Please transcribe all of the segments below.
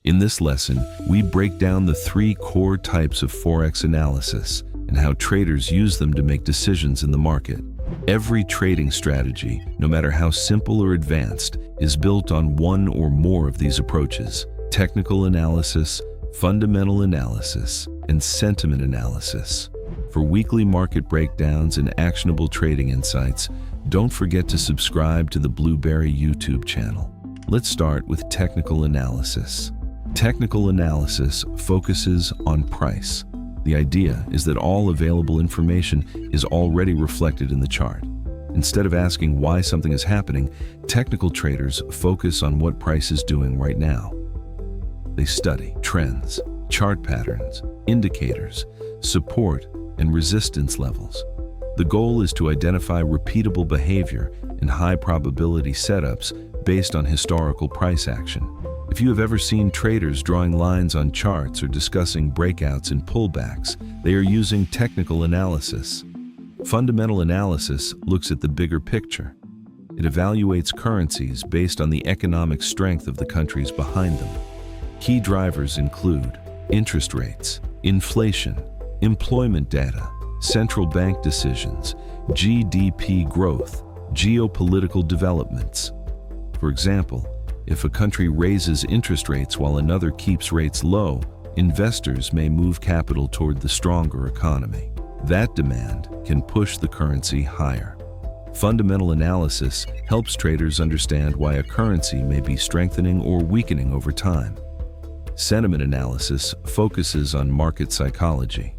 In this lesson, we break down the three core types of Forex analysis and how traders use them to make decisions in the market. Every trading strategy, no matter how simple or advanced, is built on one or more of these approaches: technical analysis, fundamental analysis, and sentiment analysis. For weekly market breakdowns and actionable trading insights, don't forget to subscribe to the Blueberry YouTube channel. Let's start with technical analysis. Technical analysis focuses on price. The idea is that all available information is already reflected in the chart. Instead of asking why something is happening, technical traders focus on what price is doing right now. They study trends, chart patterns, indicators, support, and resistance levels. The goal is to identify repeatable behavior and high-probability setups based on historical price action. If you have ever seen traders drawing lines on charts or discussing breakouts and pullbacks, they are using technical analysis. Fundamental analysis looks at the bigger picture. It evaluates currencies based on the economic strength of the countries behind them. Key drivers include interest rates, inflation, employment data, central bank decisions, GDP growth, geopolitical developments. For example, if a country raises interest rates while another keeps rates low, investors may move capital toward the stronger economy. That demand can push the currency higher. Fundamental analysis helps traders understand why a currency may be strengthening or weakening over time. Sentiment analysis focuses on market psychology.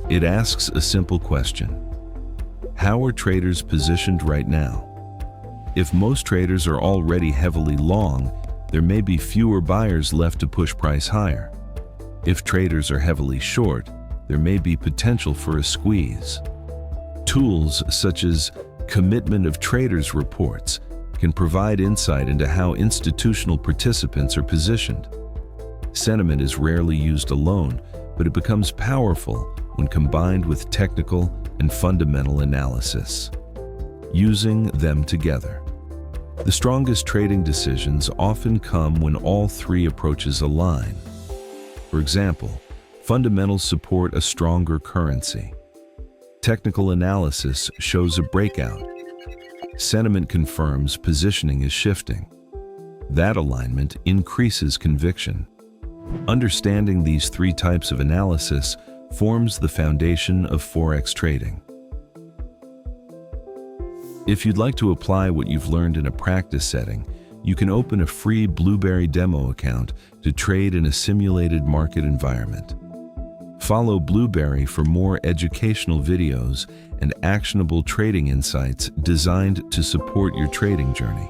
It asks a simple question: how are traders positioned right now? If most traders are already heavily long, there may be fewer buyers left to push price higher. If traders are heavily short, there may be potential for a squeeze. Tools such as commitment of traders reports can provide insight into how institutional participants are positioned. Sentiment is rarely used alone, but it becomes powerful when combined with technical and fundamental analysis. Using them together. The strongest trading decisions often come when all three approaches align. For example, fundamentals support a stronger currency. Technical analysis shows a breakout. Sentiment confirms positioning is shifting. That alignment increases conviction. Understanding these three types of analysis forms the foundation of Forex trading. If you'd like to apply what you've learned in a practice setting, you can open a free Blueberry demo account to trade in a simulated market environment. Follow Blueberry for more educational videos and actionable trading insights designed to support your trading journey.